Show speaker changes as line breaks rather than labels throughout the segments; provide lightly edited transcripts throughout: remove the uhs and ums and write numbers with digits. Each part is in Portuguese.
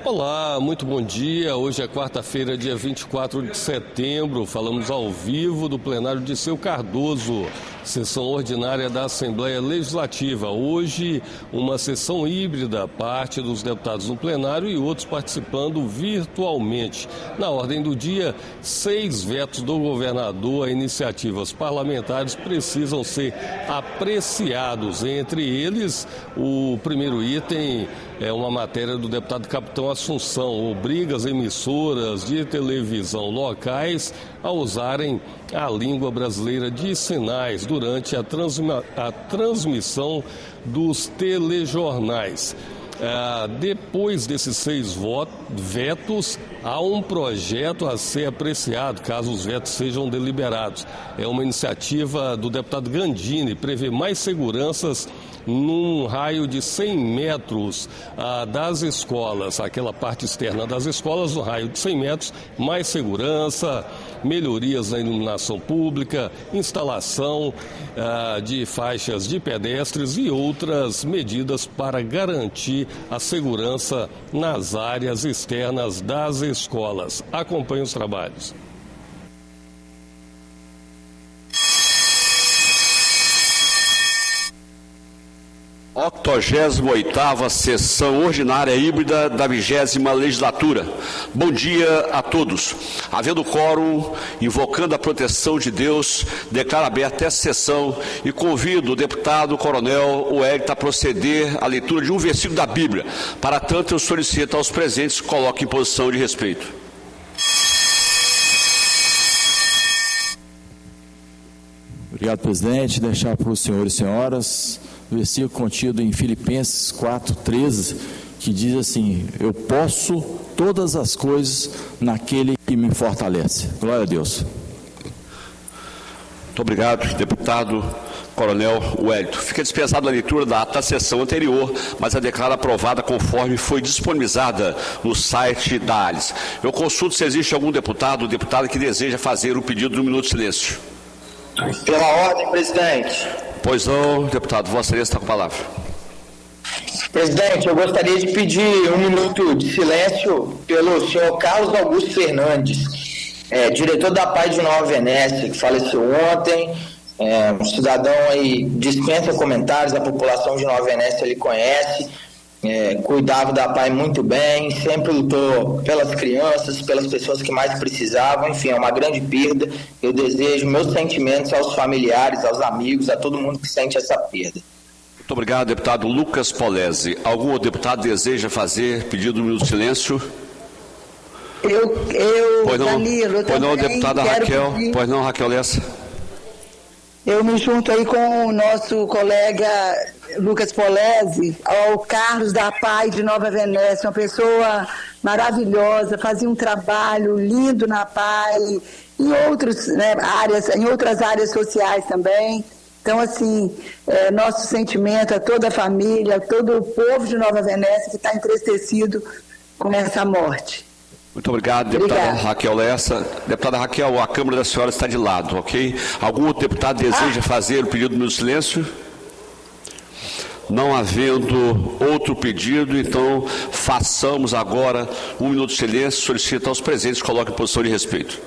Olá, muito bom dia. Hoje é quarta-feira, dia 24 de setembro. Falamos ao vivo do plenário de Dirceu Cardoso, sessão ordinária da Assembleia Legislativa. Hoje, uma sessão híbrida, parte dos deputados no plenário e outros participando virtualmente. Na ordem do dia, 6 vetos do governador a iniciativas parlamentares precisam ser apreciados. Entre eles, o primeiro item é uma matéria do deputado Capitão Assunção, obriga as emissoras de televisão locais a usarem a língua brasileira de sinais durante a transmissão dos telejornais. Depois desses 6 vetos, há um projeto a ser apreciado, caso os vetos sejam deliberados. É uma iniciativa do deputado Gandini, prevê mais seguranças num raio de 100 metros das escolas, aquela parte externa das escolas, no raio de 100 metros, mais segurança, melhorias na iluminação pública, instalação de faixas de pedestres e outras medidas para garantir a segurança nas áreas externas das escolas. Acompanhe os trabalhos.
A 88ª sessão ordinária híbrida da 20ª legislatura. Bom dia a todos. Havendo quórum, invocando a proteção de Deus, declaro aberta essa sessão e convido o deputado Coronel Wellington a proceder à leitura de um versículo da Bíblia. Para tanto, eu solicito aos presentes que coloquem em posição de respeito.
Obrigado, presidente. Deixar para os senhores e senhoras o versículo contido em Filipenses 4:13, que diz assim: eu posso todas as coisas naquele que me fortalece. Glória a Deus.
Muito obrigado, deputado Coronel Wellington. Fica dispensada a leitura da ata da sessão anterior, mas a declara aprovada conforme foi disponibilizada no site da ALIS. Eu consulto se existe algum deputado ou deputada que deseja fazer o pedido de 1 minuto de silêncio.
Pela ordem, presidente.
Pois não, deputado, Vossa Excelência está com a palavra.
Presidente, eu gostaria de pedir 1 minuto de silêncio pelo senhor Carlos Augusto Fernandes, diretor da PAI de Nova Venécia, que faleceu ontem. Um cidadão aí, dispensa comentários, a população de Nova Venécia ele conhece, cuidava da PAI muito bem, sempre lutou pelas crianças, pelas pessoas que mais precisavam. Enfim, é uma grande perda. Eu desejo meus sentimentos aos familiares, aos amigos, a todo mundo que sente essa perda.
Muito obrigado, deputado Lucas Polese. Algum outro deputado deseja fazer pedido de 1 minuto de silêncio?
Danilo,
pois não, deputada Raquel.
Pedir.
Pois não, Raquel Lessa.
Eu me junto aí com o nosso colega Lucas Polese, ao Carlos da PAI de Nova Venécia, uma pessoa maravilhosa, fazia um trabalho lindo na PAI, em outras áreas sociais também. Então, assim, nosso sentimento a toda a família, a todo o povo de Nova Venécia que está entristecido com essa morte.
Muito obrigado, deputada Raquel Lessa. Deputada Raquel, a Câmara da senhora está de lado, ok? Algum outro deputado deseja fazer o pedido do silêncio? Não havendo outro pedido, então façamos agora 1 minuto de silêncio. Solicito aos presentes que coloquem em posição de respeito.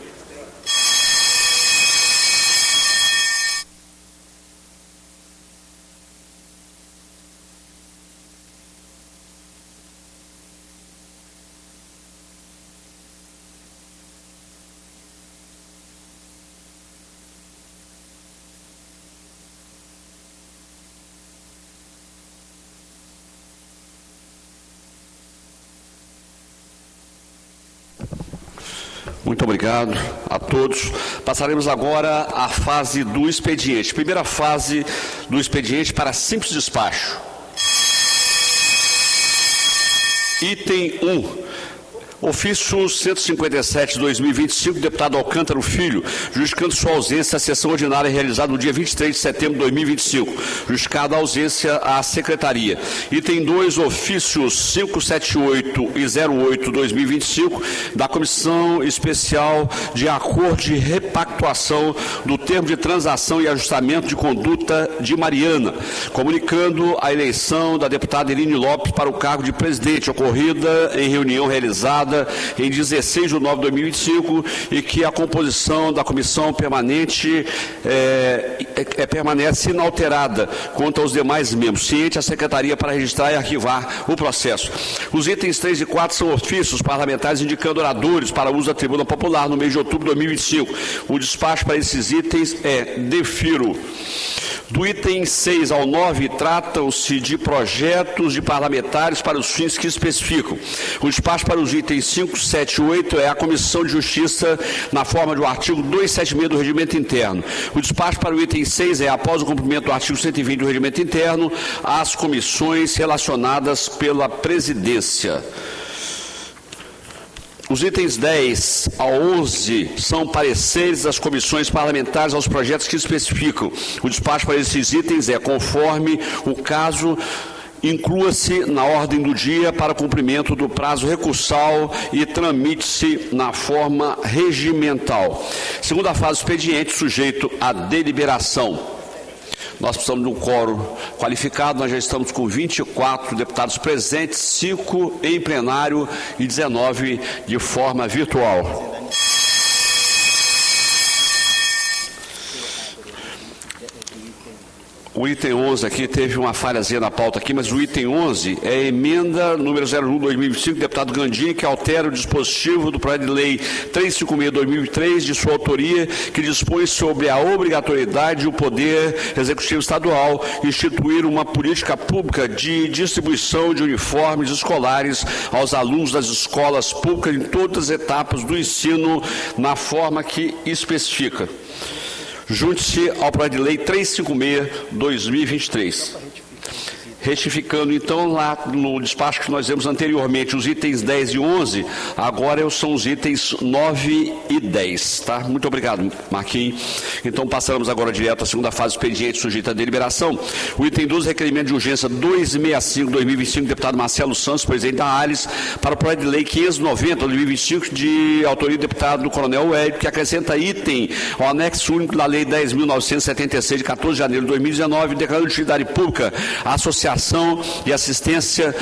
Muito obrigado a todos. Passaremos agora à fase do expediente. Primeira fase do expediente para simples despacho. Item 1. Ofício 157/2025, deputado Alcântara Filho, justificando sua ausência à sessão ordinária realizada no dia 23 de setembro de 2025. Justificada a ausência à Secretaria. Item 2, ofícios 578 e 08/2025, da Comissão Especial de Acordo de Repactuação do Termo de Transação e Ajustamento de Conduta de Mariana, comunicando a eleição da deputada Eline Lopes para o cargo de presidente, ocorrida em reunião realizada em 16 de nove de 2025, e que a composição da comissão permanente permanece inalterada quanto aos demais membros, ciente a Secretaria para registrar e arquivar o processo. Os itens 3 e 4 são ofícios parlamentares indicando oradores para uso da tribuna popular no mês de outubro de 2025. O despacho para esses itens defiro. Do item 6 ao 9, tratam-se de projetos de parlamentares para os fins que especificam. O despacho para os itens 5, 7 e 8 é a Comissão de Justiça, na forma do artigo 276 do Regimento Interno. O despacho para o item 6 é, após o cumprimento do artigo 120 do Regimento Interno, as comissões relacionadas pela Presidência. Os itens 10 a 11 são pareceres das comissões parlamentares aos projetos que especificam. O despacho para esses itens é, conforme o caso, inclua-se na ordem do dia para cumprimento do prazo recursal e tramite-se na forma regimental. Segunda fase do expediente, sujeito à deliberação. Nós precisamos de um quórum qualificado, nós já estamos com 24 deputados presentes, 5 em plenário e 19 de forma virtual. O item 11 aqui teve uma falhazinha na pauta aqui, mas o item 11 é a emenda número 01/2025, deputado Gandini, que altera o dispositivo do projeto de lei 356/2003, de sua autoria, que dispõe sobre a obrigatoriedade do Poder Executivo Estadual instituir uma política pública de distribuição de uniformes escolares aos alunos das escolas públicas em todas as etapas do ensino, na forma que especifica. Junte-se ao projeto de lei 356/2023. Retificando, então, lá no despacho que nós vimos anteriormente, os itens 10 e 11, agora são os itens 9 e 10, tá? Muito obrigado, Marquinhos. Então, passamos agora direto à segunda fase do expediente sujeito à deliberação. O item 12, requerimento de urgência 265/2025, deputado Marcelo Santos, presidente da ALIS, para o projeto de lei 590/2025, de autoria do deputado Coronel Hélio, que acrescenta item ao anexo único da lei 10.976, de 14 de janeiro de 2019, declarando de utilidade pública a associação e assistência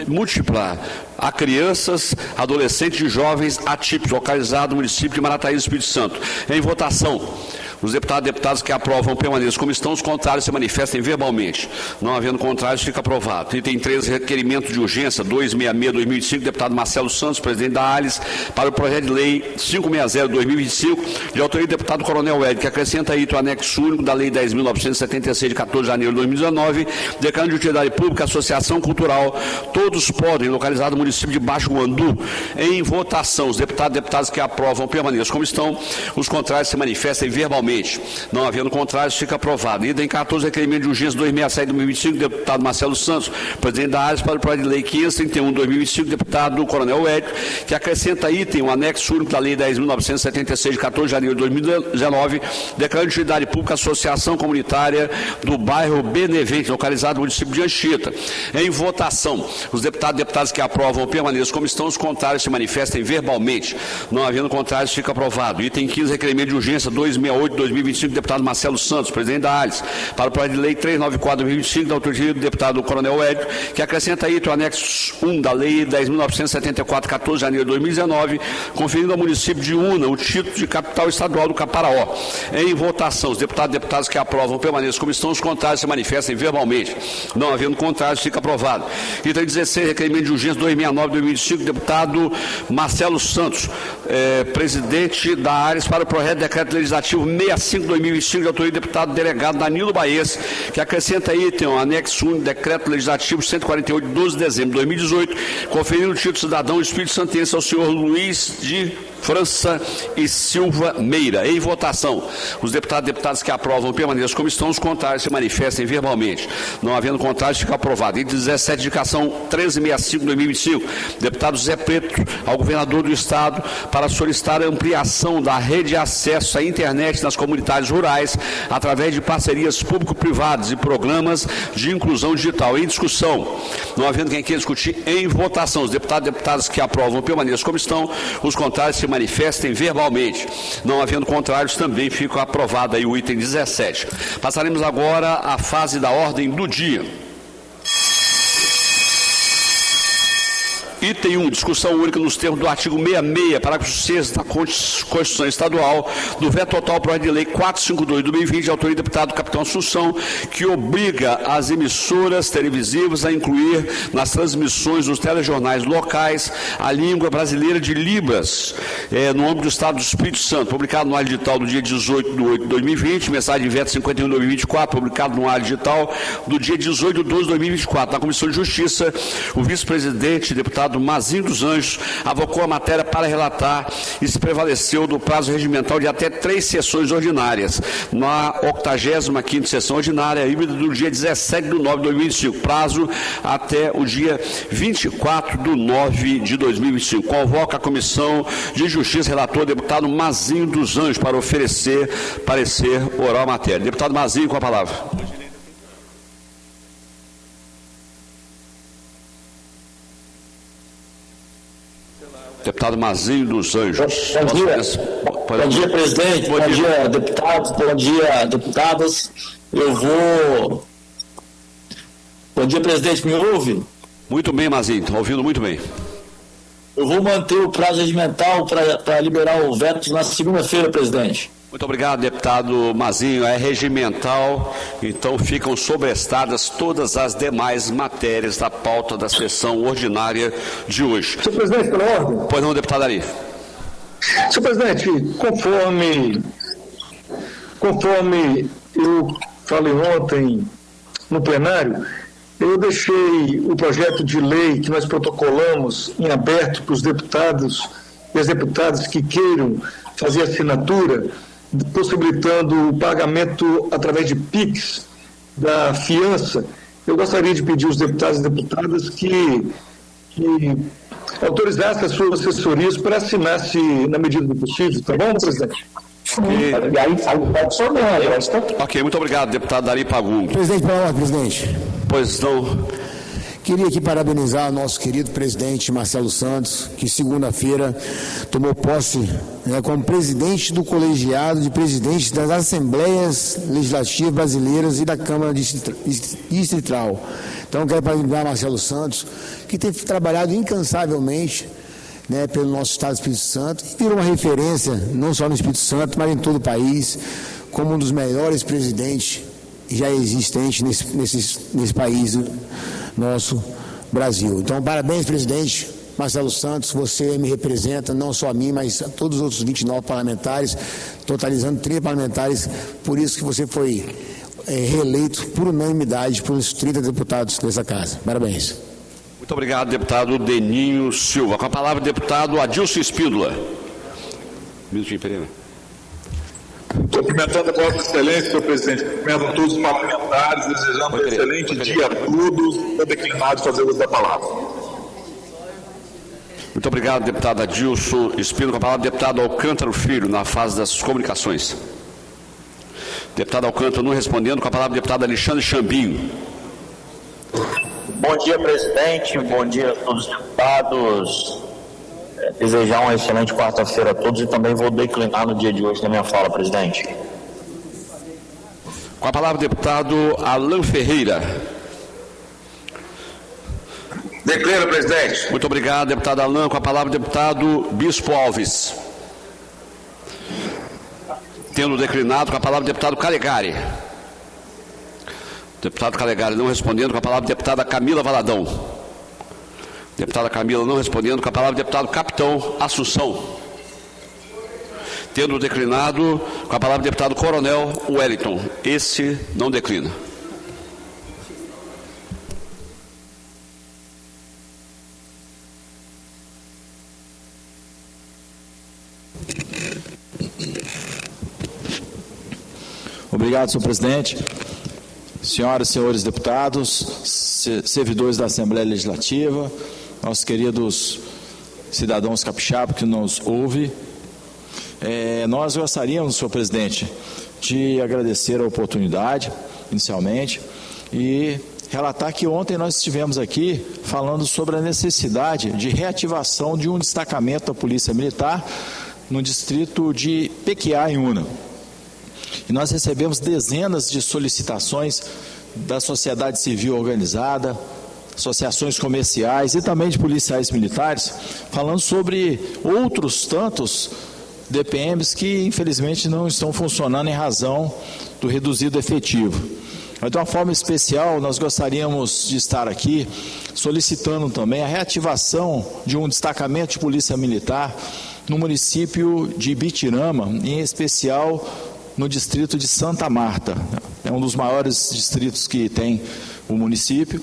múltipla a crianças, adolescentes e jovens atípicos, localizado no município de Marataízes, Espírito Santo. Em votação, os deputados que aprovam permaneçam como estão, os contrários se manifestem verbalmente. Não havendo contrários, fica aprovado. Item 13, requerimento de urgência 266/2005, deputado Marcelo Santos, presidente da ALIS, para o projeto de lei 560/2025, de autoria do deputado Coronel Hélio, que acrescenta item ao anexo único da lei 10.976, de 14 de janeiro de 2019, declarando de utilidade pública a associação cultural Todos Podem, localizado no município de Baixo Guandu. Em votação, os deputados que aprovam permaneçam como estão, os contrários se manifestem verbalmente. Não havendo contrários, fica aprovado. Item 14, requerimento de urgência 267/2025, deputado Marcelo Santos, presidente da ALIS, para o projeto de lei 531/2025, deputado Coronel Hélio, que acrescenta item, um anexo único da lei 10.976, de 14 de janeiro de 2019, declarando de utilidade pública a associação comunitária do bairro Benevente, localizado no município de Anchieta. Em votação, os deputados que aprovam permaneçam como estão, os contrários se manifestem verbalmente. Não havendo contrários, fica aprovado. Item 15, requerimento de urgência 268/2025, deputado Marcelo Santos, presidente da ALIS, para o projeto de lei 394/2025, da autoria do deputado Coronel Hélio, que acrescenta item ao anexo 1 da lei 10.974, 14 de janeiro de 2019, conferindo ao município de Una o título de capital estadual do Caparaó. Em votação, os deputados que aprovam permaneçam como estão, os contrários se manifestem verbalmente. Não havendo contrários, fica aprovado. Item 16, requerimento de urgência 269/2025, deputado Marcelo Santos, presidente da ALIS, para o projeto de decreto legislativo 1365, de autoria do deputado delegado Danilo Baez, que acrescenta item ao anexo 1 do decreto legislativo 148, de 12 de dezembro de 2018, conferindo o título de cidadão espírito santense ao senhor Luiz de França e Silva Meira. Em votação, os deputados e deputadas que aprovam permaneçam como estão, os contrários se manifestem verbalmente. Não havendo contrários, fica aprovado. Em 17, indicação 1365 de 2025, deputado Zé Preto ao governador do estado para solicitar a ampliação da rede de acesso à internet nas comunidades rurais através de parcerias público-privadas e programas de inclusão digital. Em discussão, não havendo quem queira discutir, em votação, os deputados e deputadas que aprovam permaneçam como estão, os contrários se manifestem verbalmente. Não havendo contrários, também fica aprovado aí o item 17. Passaremos agora à fase da ordem do dia. Item 1, discussão única nos termos do artigo 66, parágrafo 6 da Constituição Estadual, do veto total ao projeto de lei 452 de 2020, de autoria do deputado Capitão Assunção, que obriga as emissoras televisivas a incluir nas transmissões dos telejornais locais a língua brasileira de Libras, no âmbito do Estado do Espírito Santo, publicado no ar digital do dia 18 de 8 de 2020, mensagem de veto 51 de 2024, publicado no ar digital do dia 18 de 12 de 2024. Na Comissão de Justiça, o vice-presidente, deputado Mazinho dos Anjos, avocou a matéria para relatar e se prevaleceu do prazo regimental de até 3 sessões ordinárias, na 85ª sessão ordinária, híbrida do dia 17 de 9 de 2025, prazo até o dia 24 de 9 de 2025. Convoca a Comissão de Justiça, relator deputado Mazinho dos Anjos, para oferecer parecer oral à matéria. Deputado Mazinho, com a palavra. Deputado Mazinho dos Anjos.
Bom dia, presidente. Bom dia, deputados. Bom dia, deputadas. Bom dia, presidente. Me ouve?
Muito bem, Mazinho. Estou ouvindo muito bem.
Eu vou manter o prazo regimental para liberar o veto na segunda-feira, presidente.
Muito obrigado, deputado Mazinho. É regimental, então ficam sobrestadas todas as demais matérias da pauta da sessão ordinária de hoje.
Senhor presidente, pela ordem.
Pois não, deputado Ari.
Senhor presidente, conforme eu falei ontem no plenário, eu deixei o projeto de lei que nós protocolamos em aberto para os deputados e as deputadas que queiram fazer assinatura, possibilitando o pagamento através de PIX da fiança. Eu gostaria de pedir aos deputados e deputadas que autorizassem as suas assessorias para assinar-se na medida do possível, tá bom, presidente?
Ok, muito obrigado, deputado Dari Pagum.
Presidente, pela ordem, presidente.
Pois não.
Queria aqui parabenizar o nosso querido presidente Marcelo Santos, que segunda-feira tomou posse como presidente do colegiado de presidentes das Assembleias Legislativas Brasileiras e da Câmara Distrital. Então, quero parabenizar Marcelo Santos, que tem trabalhado incansavelmente pelo nosso Estado do Espírito Santo e virou uma referência, não só no Espírito Santo, mas em todo o país, como um dos melhores presidentes já existentes nesse país nosso Brasil. Então, parabéns, presidente Marcelo Santos, você me representa, não só a mim, mas a todos os outros 29 parlamentares, totalizando 30 parlamentares, por isso que você foi reeleito por unanimidade pelos 30 deputados dessa casa. Parabéns.
Muito obrigado, deputado Deninho Silva. Com a palavra, deputado Adilson Espíndola. Minutinho, Pereira.
Cumprimentando a Vossa Excelência, senhor presidente, cumprimento a todos os parlamentares, desejando um excelente dia a todos, estou declinado de fazer uso da palavra.
Muito obrigado, deputado Adilson Espíndola. Com a palavra, deputado Alcântara Filho, na fase das comunicações. Deputado Alcântara não respondendo, com a palavra, deputado Alexandre Chambinho.
Bom dia, presidente, bom dia a todos os deputados. Desejar uma excelente quarta-feira a todos e também vou declinar no dia de hoje na minha fala, presidente.
Com a palavra, deputado Alan Ferreira.
Declaro, presidente.
Muito obrigado, deputado Alan. Com a palavra, deputado Bispo Alves. Tendo declinado, com a palavra, deputado Calegari. Deputado Calegari não respondendo, com a palavra, deputada Camila Valadão. Deputada Camila não respondendo, com a palavra, deputado Capitão Assunção. Tendo declinado, com a palavra o deputado Coronel Wellington. Esse não declina.
Obrigado, senhor presidente. Senhoras e senhores deputados, servidores da Assembleia Legislativa, nossos queridos cidadãos capixabas que nos ouvem, nós gostaríamos, senhor presidente, de agradecer a oportunidade, inicialmente, e relatar que ontem nós estivemos aqui falando sobre a necessidade de reativação de um destacamento da Polícia Militar no distrito de Pequiá, em Una. E nós recebemos dezenas de solicitações da sociedade civil organizada, associações comerciais e também de policiais militares, falando sobre outros tantos DPMs que infelizmente não estão funcionando em razão do reduzido efetivo. Mas de uma forma especial, nós gostaríamos de estar aqui solicitando também a reativação de um destacamento de polícia militar no município de Ibitirama, em especial no distrito de Santa Marta. É um dos maiores distritos que tem o município,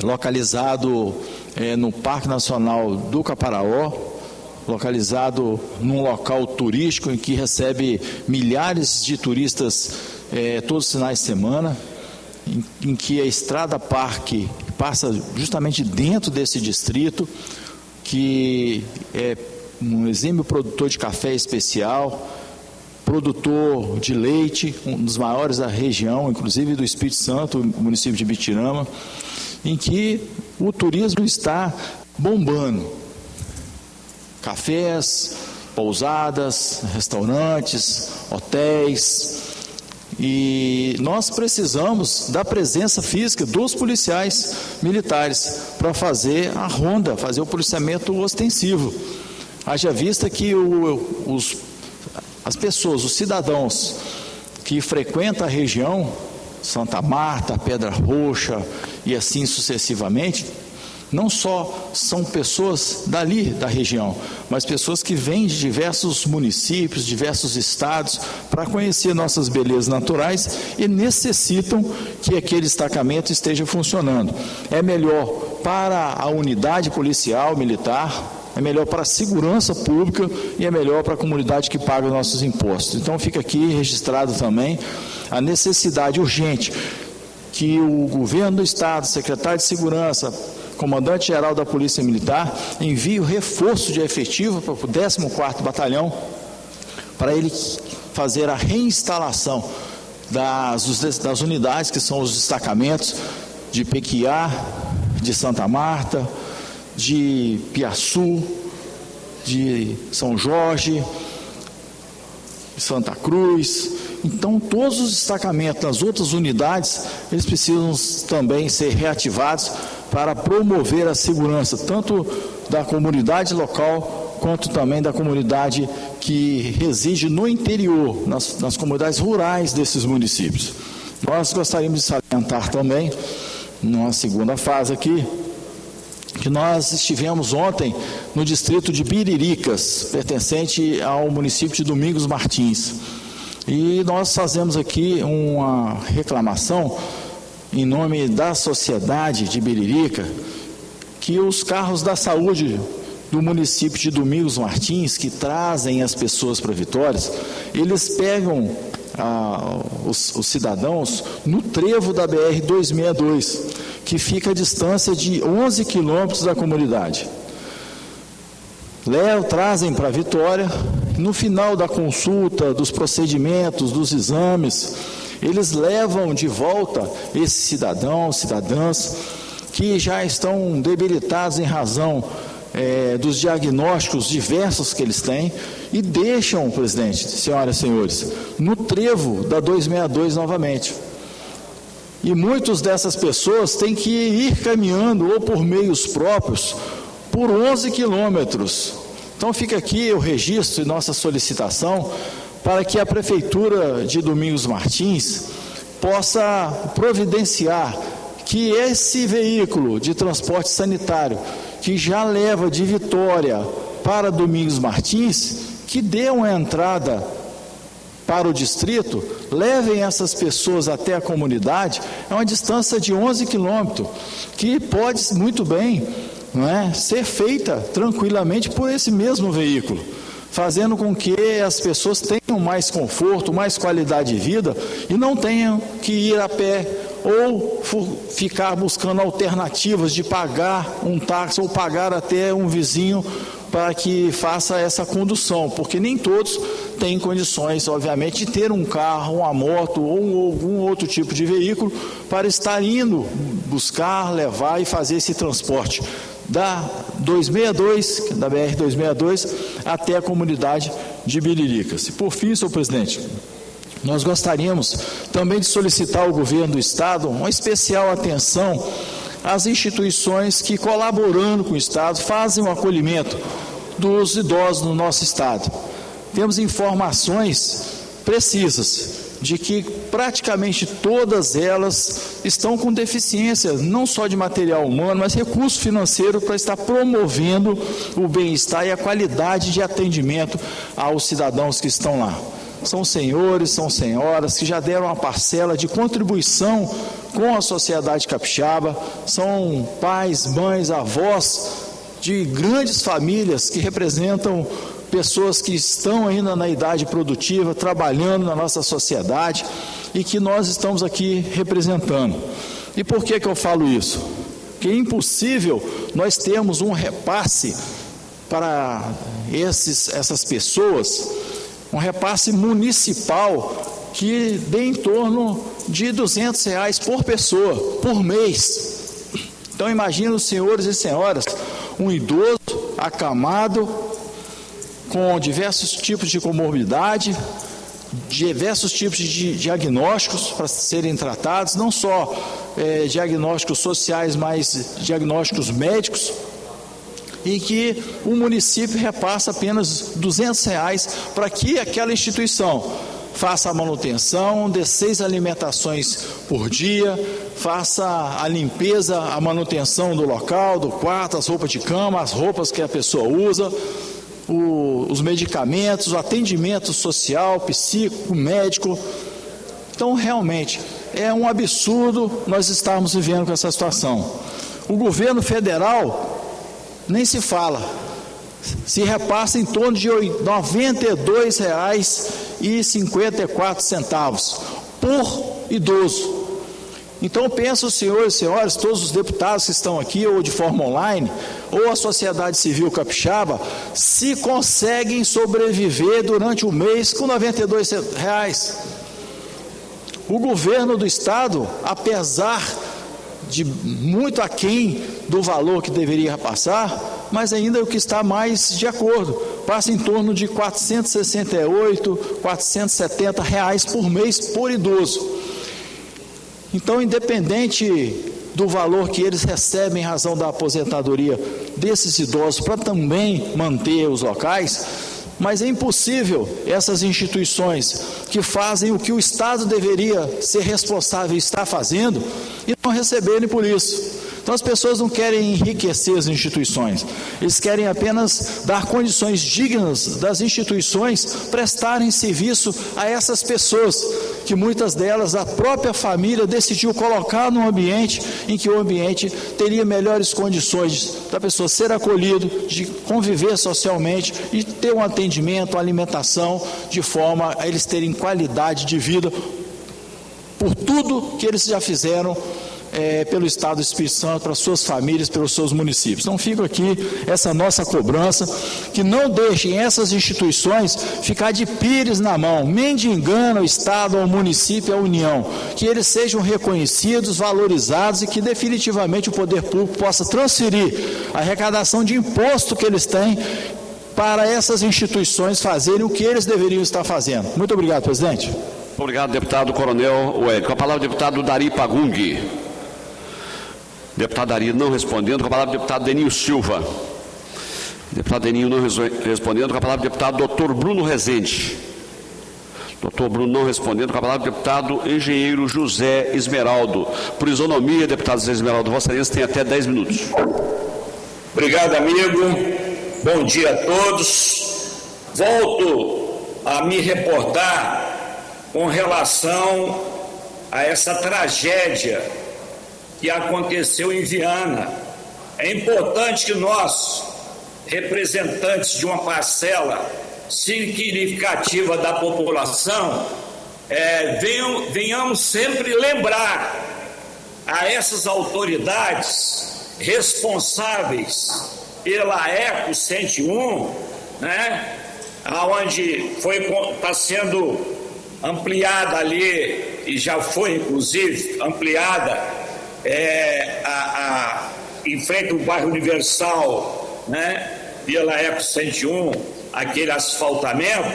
localizado no Parque Nacional do Caparaó, localizado num local turístico em que recebe milhares de turistas todos os finais de semana, em que a Estrada Parque passa justamente dentro desse distrito, que é um exímio produtor de café especial, produtor de leite, um dos maiores da região, inclusive do Espírito Santo, o município de Ibitirama, em que o turismo está bombando. Cafés, pousadas, restaurantes, hotéis, e nós precisamos da presença física dos policiais militares para fazer a ronda, fazer o policiamento ostensivo. Haja vista que as pessoas, os cidadãos que frequentam a região, Santa Marta, Pedra Roxa e assim sucessivamente, não só são pessoas dali da região, mas pessoas que vêm de diversos municípios, diversos estados, para conhecer nossas belezas naturais e necessitam que aquele destacamento esteja funcionando. É melhor para a unidade policial militar, é melhor para a segurança pública e é melhor para a comunidade que paga os nossos impostos. Então fica aqui registrado também a necessidade urgente que o governo do estado, secretário de segurança, comandante-geral da Polícia Militar, envie o reforço de efetivo para o 14º Batalhão, para ele fazer a reinstalação das unidades, que são os destacamentos de Pequiá, de Santa Marta, de Piaçu, de São Jorge, Santa Cruz. Então, todos os destacamentos das outras unidades, eles precisam também ser reativados para promover a segurança, tanto da comunidade local, quanto também da comunidade que reside no interior, nas comunidades rurais desses municípios. Nós gostaríamos de salientar também, numa segunda fase aqui, que nós estivemos ontem no distrito de Biriricas, pertencente ao município de Domingos Martins. E nós fazemos aqui uma reclamação em nome da sociedade de Biririca, que os carros da saúde do município de Domingos Martins, que trazem as pessoas para Vitórias, eles pegam os cidadãos no trevo da BR-262, que fica a distância de 11 quilômetros da comunidade. Trazem para Vitória, no final da consulta, dos procedimentos, dos exames, eles levam de volta esses cidadãos, cidadãs, que já estão debilitados em razão dos diagnósticos diversos que eles têm, e deixam, presidente, senhoras e senhores, no trevo da 262 novamente. E muitas dessas pessoas têm que ir caminhando ou por meios próprios por 11 quilômetros. Então fica aqui o registro e nossa solicitação para que a Prefeitura de Domingos Martins possa providenciar que esse veículo de transporte sanitário, que já leva de Vitória para Domingos Martins, que dê uma entrada para o distrito, levem essas pessoas até a comunidade. É uma distância de 11 quilômetros, que pode muito bem, não é, ser feita tranquilamente por esse mesmo veículo, fazendo com que as pessoas tenham mais conforto, mais qualidade de vida e não tenham que ir a pé ou ficar buscando alternativas de pagar um táxi ou pagar até um vizinho para que faça essa condução, porque nem todos têm condições, obviamente, de ter um carro, uma moto ou algum outro tipo de veículo para estar indo buscar, levar e fazer esse transporte da 262, da BR-262, até a comunidade de Biriricas. E por fim, senhor presidente, nós gostaríamos também de solicitar ao governo do Estado uma especial atenção às instituições que, colaborando com o Estado, fazem o acolhimento dos idosos no nosso Estado. Temos informações precisas de que praticamente todas elas estão com deficiência, não só de material humano, mas recurso financeiro para estar promovendo o bem-estar e a qualidade de atendimento aos cidadãos que estão lá. São senhores, são senhoras que já deram uma parcela de contribuição com a sociedade capixaba, são pais, mães, avós de grandes famílias que representam pessoas que estão ainda na idade produtiva, trabalhando na nossa sociedade e que nós estamos aqui representando. E por que eu falo isso? Porque é impossível nós termos um repasse para essas pessoas, um repasse municipal que dê em torno de R$200 por pessoa, por mês. Então imagine os senhores e senhoras, um idoso acamado, com diversos tipos de comorbidade, diversos tipos de diagnósticos para serem tratados, não só diagnósticos sociais, mas diagnósticos médicos, e que o município repassa apenas R$200 para que aquela instituição faça a manutenção, dê 6 alimentações por dia, faça a limpeza, a manutenção do local, do quarto, as roupas de cama, as roupas que a pessoa usa, os medicamentos, o atendimento social, psíquico, médico. Então, realmente, é um absurdo nós estarmos vivendo com essa situação. O governo federal nem se fala, se repassa em torno de R$ 92,54 por idoso. Então, penso, senhores e senhoras, todos os deputados que estão aqui, ou de forma online, ou a sociedade civil capixaba, se conseguem sobreviver durante o mês com R$ 92. O governo do Estado, apesar de muito aquém do valor que deveria passar, mas ainda é o que está mais de acordo, passa em torno de R$ 468, R$ 470 por mês por idoso. Então, independente do valor que eles recebem em razão da aposentadoria desses idosos para também manter os locais, mas é impossível essas instituições que fazem o que o Estado deveria ser responsável e está fazendo e não receberem por isso. Então as pessoas não querem enriquecer as instituições, eles querem apenas dar condições dignas das instituições prestarem serviço a essas pessoas, que muitas delas a própria família decidiu colocar num ambiente em que o ambiente teria melhores condições da pessoa ser acolhido, de conviver socialmente e ter um atendimento, uma alimentação, de forma a eles terem qualidade de vida por tudo que eles já fizeram pelo Estado do Espírito Santo, para suas famílias, pelos seus municípios. Então fica aqui essa nossa cobrança, que não deixem essas instituições ficar de pires na mão, mendigando ao Estado, ao município, à União, que eles sejam reconhecidos, valorizados e que definitivamente o poder público possa transferir a arrecadação de imposto que eles têm para essas instituições fazerem o que eles deveriam estar fazendo. Muito obrigado, presidente.
Obrigado, deputado Coronel Ué. Com a palavra o deputado Dari Pagung. Deputado Dari não respondendo, com a palavra o deputado Denil Silva. Deputado Denil não respondendo, com a palavra o deputado doutor Bruno Rezende. Doutor Bruno não respondendo, com a palavra o deputado engenheiro José Esmeraldo. Por isonomia, deputado José Esmeraldo, Vossa Excelência tem até 10 minutos.
Obrigado, amigo. Bom dia a todos. volto a me reportar com relação a essa tragédia que aconteceu em Viana. É importante que nós, representantes de uma parcela significativa da população, venhamos sempre lembrar a essas autoridades responsáveis pela Eco 101, né, onde está sendo ampliada ali, e já foi inclusive ampliada, em frente ao bairro Universal, né, pela Eco 101, aquele asfaltamento,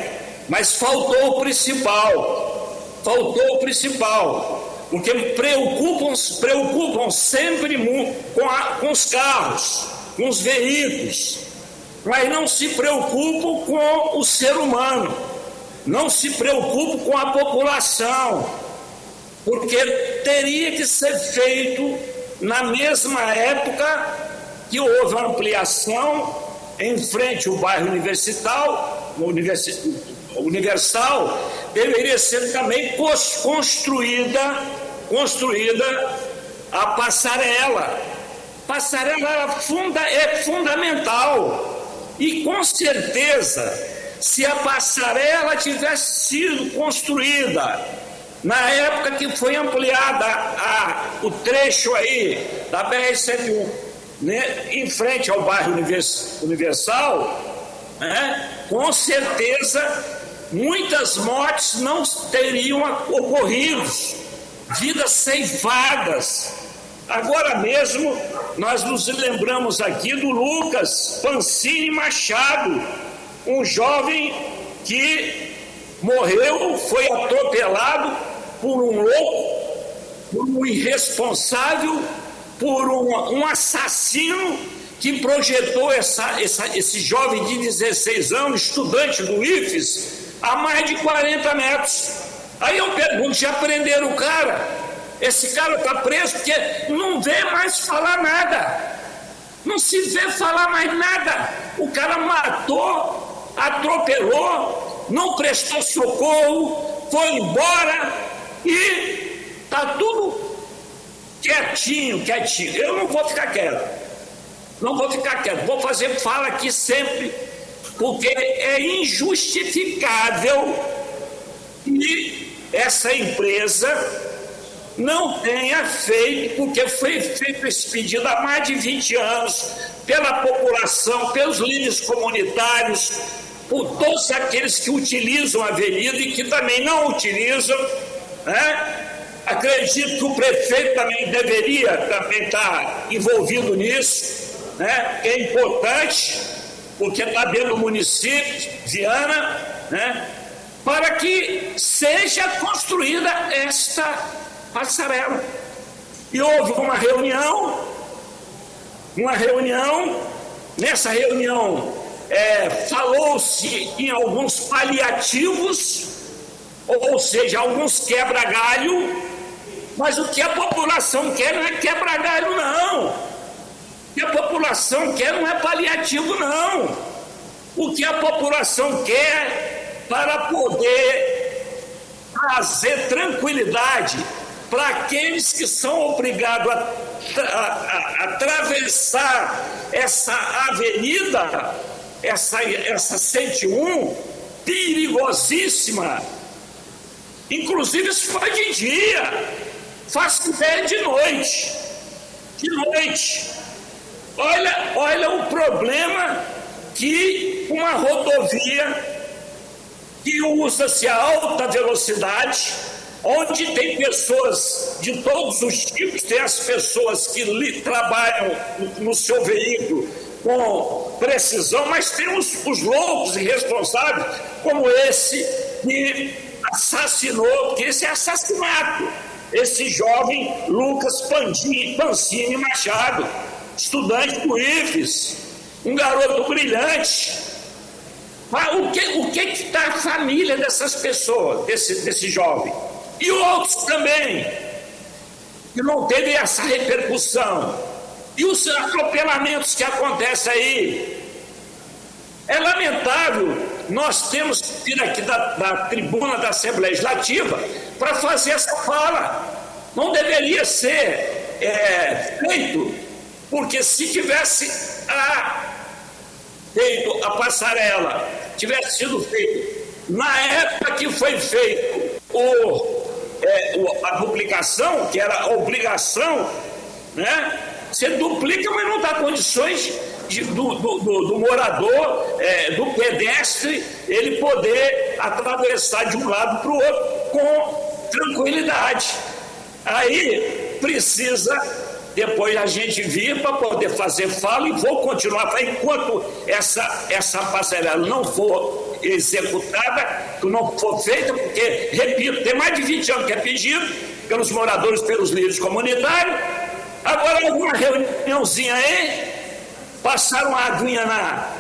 mas faltou o principal, porque preocupam sempre com os carros, com os veículos, mas não se preocupam com o ser humano, não se preocupam com a população, porque teria que ser feito na mesma época que houve a ampliação em frente ao bairro Universal, deveria ser também construída a passarela. Passarela é fundamental, e com certeza, se a passarela tivesse sido construída na época que foi ampliada o trecho aí da BR-101, né, em frente ao bairro Universal, né, com certeza muitas mortes não teriam ocorrido, vidas ceifadas. Agora mesmo nós nos lembramos aqui do Lucas Pancini Machado, um jovem que morreu, foi atropelado por um louco, por um irresponsável, por um assassino que projetou esse jovem de 16 anos, estudante do IFES, a mais de 40 metros. Aí eu pergunto, já prenderam o cara? Esse cara está preso porque não vê mais falar nada. Não se vê falar mais nada. O cara matou, atropelou, não prestou socorro, foi embora e está tudo quietinho. Eu não vou ficar quieto. Vou fazer fala aqui sempre, porque é injustificável que essa empresa não tenha feito, porque foi feito esse pedido há mais de 20 anos, pela população, pelos líderes comunitários, por todos aqueles que utilizam a avenida e que também não utilizam, né? Acredito que o prefeito também deveria estar envolvido nisso, né? Que é importante, porque está dentro do município, Viana, né? Para que seja construída esta passarela. E houve uma reunião, nessa reunião falou-se em alguns paliativos, ou seja, alguns quebra-galho, mas o que a população quer não é quebra-galho, não. O que a população quer não é paliativo, não. O que a população quer para poder trazer tranquilidade para aqueles que são obrigados a atravessar essa avenida, essa 101, perigosíssima. Inclusive, isso foi de dia, faz ideia de noite. Olha o problema que uma rodovia que usa-se a alta velocidade, onde tem pessoas de todos os tipos, tem as pessoas que trabalham no seu veículo com precisão, mas tem os loucos irresponsáveis, como esse que assassinou, porque esse é assassinato, esse jovem Lucas Pancini Machado, estudante do IFES, um garoto brilhante. O que está a família dessas pessoas, desse jovem? E outros também, que não teve essa repercussão. E os atropelamentos que acontecem aí. É lamentável nós temos que vir aqui da tribuna da Assembleia Legislativa para fazer essa fala. Não deveria ser feito, porque se tivesse feito a passarela, tivesse sido feito na época que foi feito a duplicação, que era a obrigação, né? Você duplica, mas não dá condições do morador, do pedestre, ele poder atravessar de um lado para o outro com tranquilidade. Aí precisa depois a gente vir para poder fazer fala, e vou continuar enquanto essa passarela não for executada, que não for feita, porque, repito, tem mais de 20 anos que é pedido pelos moradores, pelos líderes comunitários. Agora, alguma reuniãozinha aí, passaram uma aguinha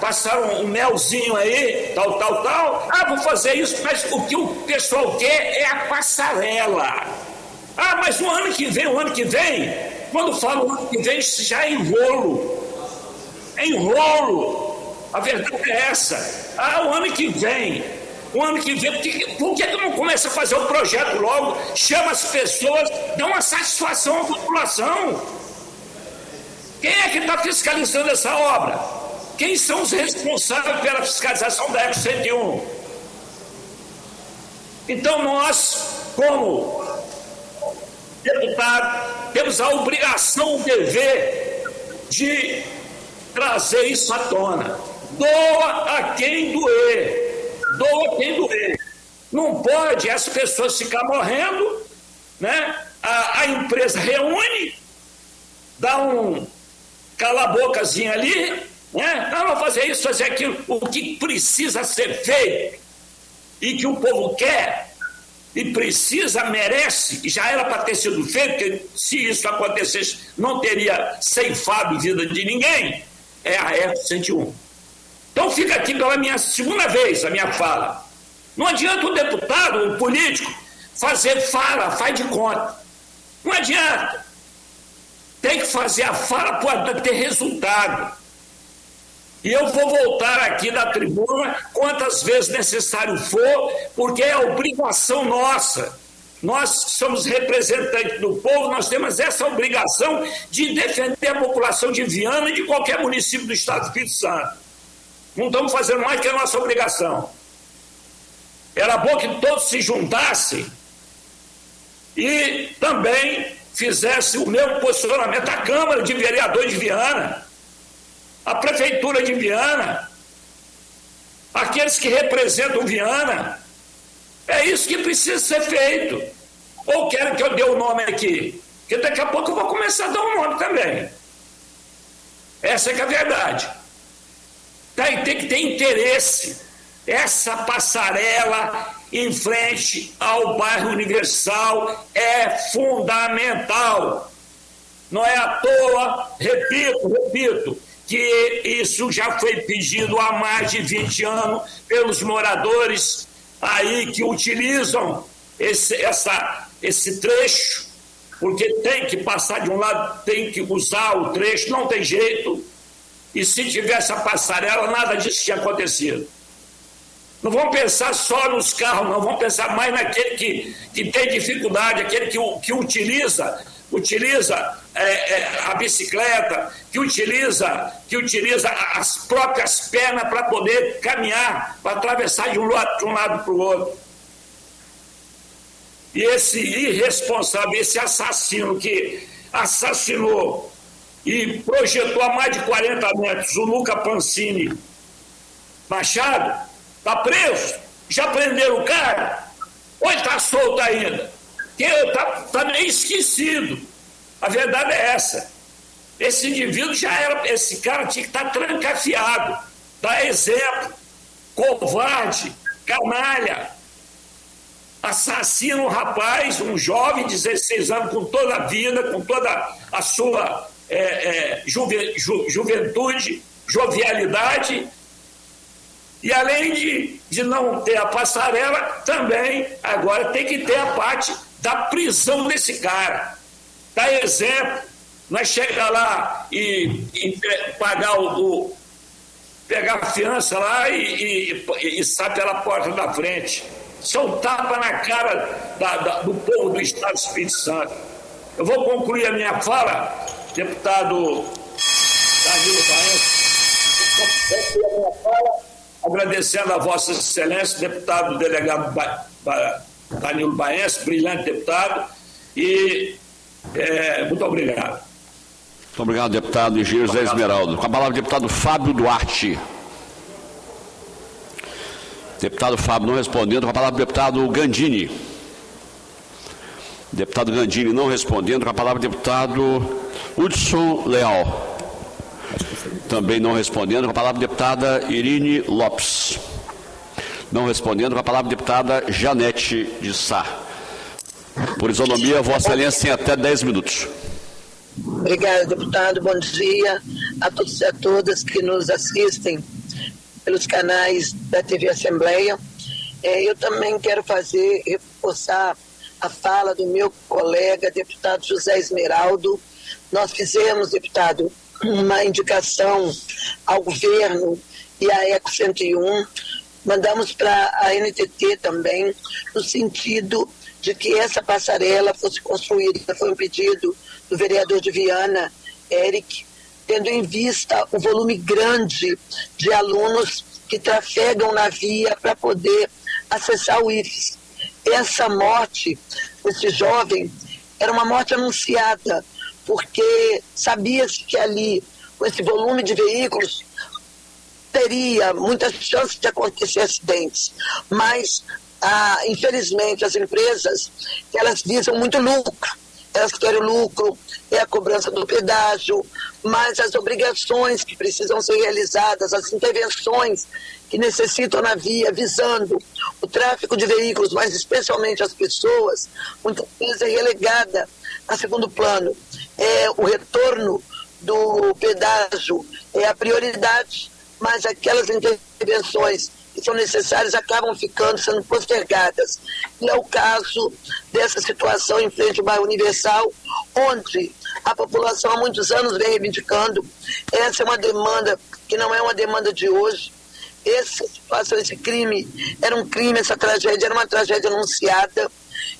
passaram um melzinho aí, tal. Vou fazer isso, mas o que o pessoal quer é a passarela. Mas o ano que vem, quando falo o ano que vem, já é enrolo. É enrolo. A verdade é essa. O ano que vem, por que não começa a fazer o projeto logo, chama as pessoas, dá uma satisfação à população? Quem é que está fiscalizando essa obra? Quem são os responsáveis pela fiscalização da Eco 101? Então nós, como deputados, temos a obrigação, o dever de trazer isso à tona. Doa a quem doer. Não pode as pessoas ficar morrendo, né? A empresa reúne, dá um cala-bocazinho ali, né? Não, vou fazer isso, fazer aquilo. O que precisa ser feito e que o povo quer e precisa, merece, e já era para ter sido feito, porque se isso acontecesse não teria ceifado a vida de ninguém, é a Eco 101. Então fica aqui pela minha segunda vez a minha fala. Não adianta o deputado, o político, fazer fala, faz de conta. Não adianta. Tem que fazer a fala para ter resultado. E eu vou voltar aqui da tribuna quantas vezes necessário for, porque é obrigação nossa. Nós somos representantes do povo, nós temos essa obrigação de defender a população de Viana e de qualquer município do estado do Espírito Santo. Não estamos fazendo mais que a nossa obrigação. Era bom que todos se juntassem e também fizessem o mesmo posicionamento. A Câmara de Vereadores de Viana, a Prefeitura de Viana, aqueles que representam Viana. É isso que precisa ser feito. Ou querem que eu dê o nome aqui? Porque daqui a pouco eu vou começar a dar um nome também. Essa é que é a verdade. Tem que ter interesse. Essa passarela em frente ao bairro Universal é fundamental. Não é à toa, repito, que isso já foi pedido há mais de 20 anos pelos moradores aí que utilizam esse trecho, porque tem que passar de um lado, tem que usar o trecho, não tem jeito. E se tivesse a passarela, nada disso tinha acontecido. Não vamos pensar só nos carros, não, vamos pensar mais naquele que tem dificuldade, aquele que utiliza a bicicleta, que utiliza as próprias pernas para poder caminhar, para atravessar de um lado para o outro. E esse irresponsável, esse assassino que assassinou e projetou a mais de 40 metros o Luca Pancini Machado, está preso? Já prenderam o cara? Ou ele está solto ainda? Está meio esquecido. A verdade é essa. Esse indivíduo esse cara tinha que estar trancafiado. Dá exemplo. Covarde, canalha, assassina um rapaz, um jovem de 16 anos, com toda a vida, com toda a sua juventude, jovialidade. E além de não ter a passarela, também agora tem que ter a parte da prisão desse cara. Dá exemplo, nós chega lá e pagar pegar a fiança lá e sai pela porta da frente. Isso é um tapa na cara do povo do Estado do Espírito Santo. Eu vou concluir a minha fala, deputado Danilo Baense, agradecendo a Vossa Excelência, deputado delegado Danilo Baense, brilhante deputado, e muito obrigado.
Muito obrigado, deputado engenheiro Zé Esmeraldo. Com a palavra, deputado Fábio Duarte. Deputado Fábio não respondendo. Com a palavra, deputado Gandini. Deputado Gandini não respondendo. Com a palavra, deputado Hudson Leal. Também não respondendo. Com a palavra, deputada Irine Lopes. Não respondendo. Com a palavra, deputada Janete de Sá. Por isonomia, Vossa Excelência tem até 10 minutos.
Obrigada, deputado. Bom dia a todos e a todas que nos assistem pelos canais da TV Assembleia. Eu também quero reforçar a fala do meu colega, deputado José Esmeraldo. Nós fizemos, deputado, uma indicação ao governo e à ECO 101, mandamos para a NTT também, no sentido de que essa passarela fosse construída. Foi um pedido do vereador de Viana, Eric, tendo em vista o volume grande de alunos que trafegam na via para poder acessar o IFES. Essa morte desse jovem era uma morte anunciada, porque sabia-se que ali, com esse volume de veículos, teria muitas chances de acontecer acidentes, mas infelizmente as empresas, elas visam muito lucro, elas querem lucro, é a cobrança do pedágio, mas as obrigações que precisam ser realizadas, as intervenções que necessitam na via, visando o tráfego de veículos, mas especialmente as pessoas, muitas vezes é relegada a segundo plano. O retorno do pedágio é a prioridade, mas aquelas intervenções que são necessárias acabam sendo postergadas. E é o caso dessa situação em frente ao bairro Universal, onde a população há muitos anos vem reivindicando. Essa é uma demanda que não é uma demanda de hoje. Essa situação, esse crime era um crime, essa tragédia era uma tragédia anunciada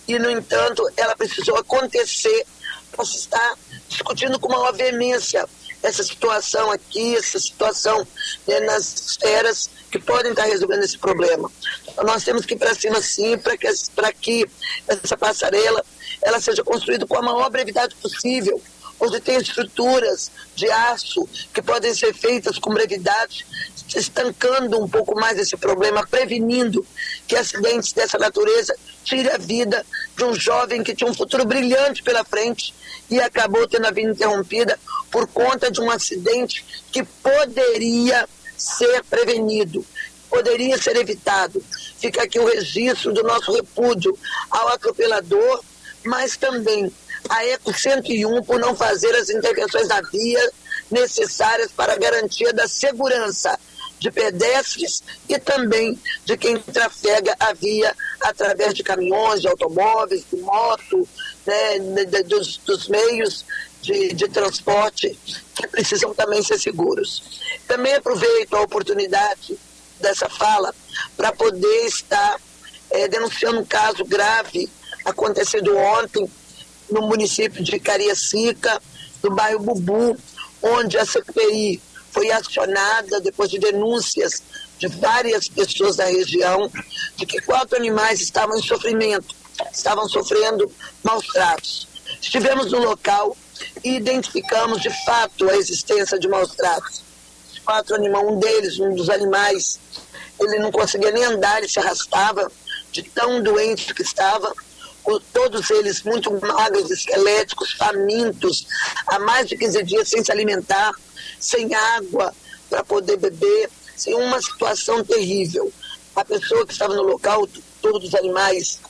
e, no entanto, ela precisou acontecer para se estar discutindo com maior veemência essa situação aqui, essa situação nas esferas que podem estar resolvendo esse problema. Então, nós temos que ir para cima sim, para que essa passarela ela seja construída com a maior brevidade possível, onde tem estruturas de aço que podem ser feitas com brevidade, estancando um pouco mais esse problema, prevenindo que acidentes dessa natureza tire a vida de um jovem que tinha um futuro brilhante pela frente e acabou tendo a vida interrompida por conta de um acidente que poderia ser prevenido, poderia ser evitado. Fica aqui o registro do nosso repúdio ao atropelador, mas também a ECO 101 por não fazer as intervenções na via necessárias para a garantia da segurança de pedestres e também de quem trafega a via através de caminhões, de automóveis, de moto, né, dos meios de transporte que precisam também ser seguros. Também aproveito a oportunidade dessa fala para poder estar denunciando um caso grave acontecido ontem no município de Cariacica, no bairro Bubu, onde a CPI foi acionada depois de denúncias de várias pessoas da região de que 4 animais estavam em sofrimento, estavam sofrendo maus tratos. Estivemos no local e identificamos de fato a existência de maus tratos. 4 animais, um dos animais, ele não conseguia nem andar, ele se arrastava de tão doente que estava. Todos eles muito magros, esqueléticos, famintos, há mais de 15 dias sem se alimentar, sem água para poder beber, sem uma situação terrível. A pessoa que estava no local, todos os animais,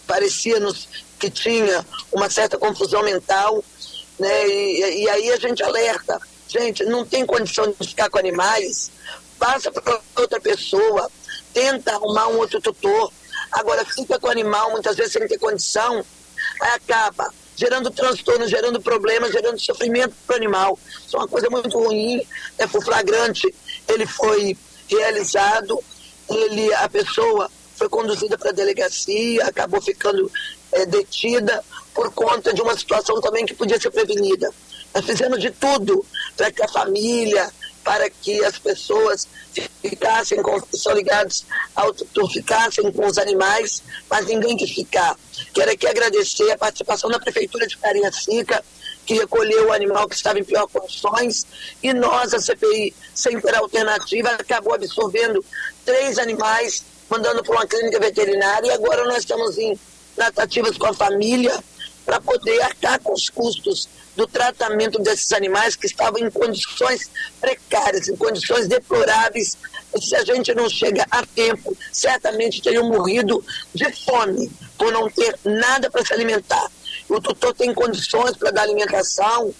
parecia-nos que tinha uma certa confusão mental, né? E aí a gente alerta, gente, não tem condição de ficar com animais, passa para outra pessoa, tenta arrumar um outro tutor. Agora, fica com o animal, muitas vezes sem ter condição, aí acaba gerando transtorno, gerando problemas, gerando sofrimento para o animal. Isso é uma coisa muito ruim. Por flagrante, ele foi realizado, a pessoa foi conduzida para a delegacia, acabou ficando detida por conta de uma situação também que podia ser prevenida. Nós fizemos de tudo para que a família, para que as pessoas são ligadas ao tutor, ficassem com os animais, mas ninguém quis ficar. Quero aqui agradecer a participação da Prefeitura de Cariacica, que recolheu o animal que estava em pior condições, e nós, a CPI, sem ter alternativa, acabou absorvendo 3 animais, mandando para uma clínica veterinária, e agora nós estamos em tratativas com a família para poder arcar com os custos do tratamento desses animais que estavam em condições precárias, em condições deploráveis. Se a gente não chega a tempo, certamente teriam morrido de fome, por não ter nada para se alimentar. O tutor tem condições para dar alimentação.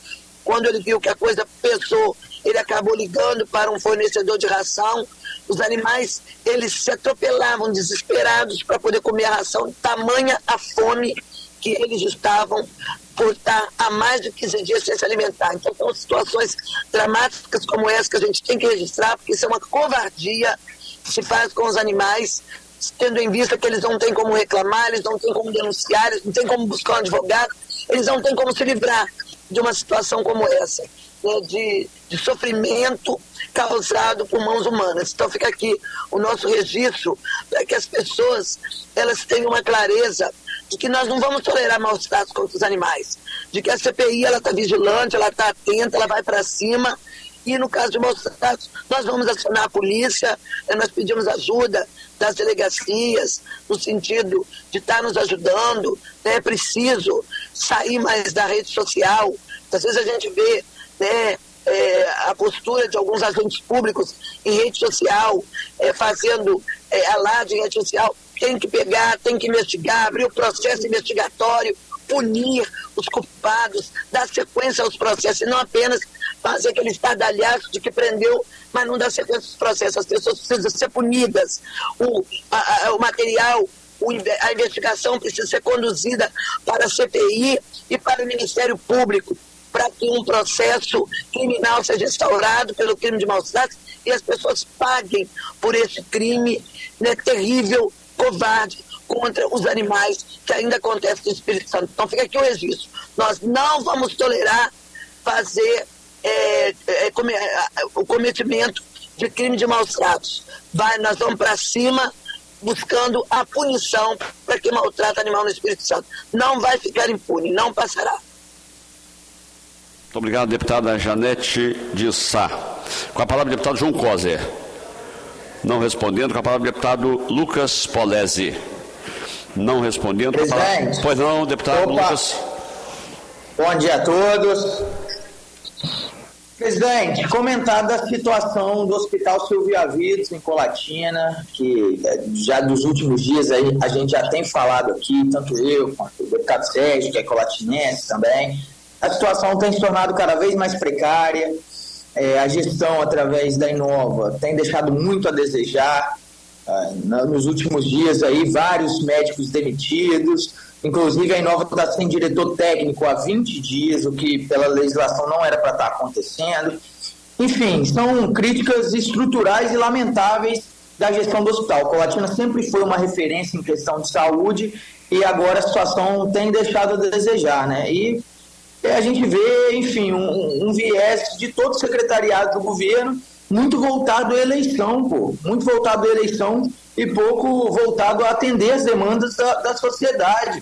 Quando ele viu que a coisa pesou, ele acabou ligando para um fornecedor de ração. Os animais, eles se atropelavam desesperados para poder comer a ração, tamanha a fome que eles estavam por estar há mais de 15 dias sem se alimentar. Então, são situações dramáticas como essa que a gente tem que registrar, porque isso é uma covardia que se faz com os animais, tendo em vista que eles não têm como reclamar, eles não têm como denunciar, eles não têm como buscar um advogado, eles não têm como se livrar de uma situação como essa, né, de sofrimento causado por mãos humanas. Então fica aqui o nosso registro para que as pessoas elas tenham uma clareza de que nós não vamos tolerar maus tratos contra os animais, de que a CPI ela está vigilante, ela está atenta, ela vai para cima, e no caso de maus tratos nós vamos acionar a polícia, nós pedimos ajuda das delegacias, no sentido de estar nos ajudando, né? É preciso sair mais da rede social. Às vezes a gente vê, né, a postura de alguns agentes públicos em rede social, fazendo alarde em rede social. Tem que pegar, tem que investigar, abrir o processo investigatório, punir os culpados, dar sequência aos processos, e não apenas fazer aquele estardalhaço de que prendeu, mas não dar sequência aos processos. As pessoas precisam ser punidas. O material, a investigação precisa ser conduzida para a CPI e para o Ministério Público, para que um processo criminal seja instaurado pelo crime de maus tratos e as pessoas paguem por esse crime, né, terrível, covarde, contra os animais que ainda acontece no Espírito Santo. Então fica aqui o registro. Nós não vamos tolerar fazer o cometimento de crime de maus tratos. Nós vamos para cima buscando a punição para quem maltrata animal no Espírito Santo. Não vai ficar impune, não passará.
Muito obrigado, deputada Janete de Sá. Com a palavra o deputado João Coser. Não respondendo. Com a palavra o deputado Lucas Polezi. Não respondendo.
Presidente.
Pois não, deputado Lucas.
Bom dia a todos. Presidente, comentada a situação do Hospital Silvia Vitos, em Colatina, que já dos últimos dias aí a gente já tem falado aqui, tanto eu quanto o deputado Sérgio, que é colatinense também. A situação tem se tornado cada vez mais precária, a gestão através da Inova tem deixado muito a desejar. Nos últimos dias aí, vários médicos demitidos, inclusive a Inova está sem diretor técnico há 20 dias, o que pela legislação não era para estar acontecendo. Enfim, são críticas estruturais e lamentáveis da gestão do hospital. Colatina sempre foi uma referência em questão de saúde e agora a situação tem deixado a desejar, né? E a gente vê, enfim, um viés de todo o secretariado do governo muito voltado à eleição, muito voltado à eleição e pouco voltado a atender as demandas da sociedade.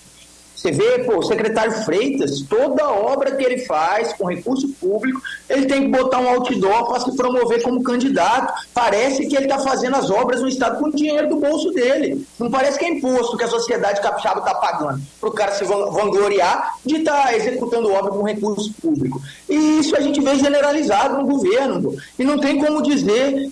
Você vê, o secretário Freitas, toda obra que ele faz com recurso público, ele tem que botar um outdoor para se promover como candidato. Parece que ele está fazendo as obras no estado com o dinheiro do bolso dele. Não parece que é imposto que a sociedade capixaba está pagando para o cara se vangloriar de estar executando obra com recurso público. E isso a gente vê generalizado no governo. E não tem como dizer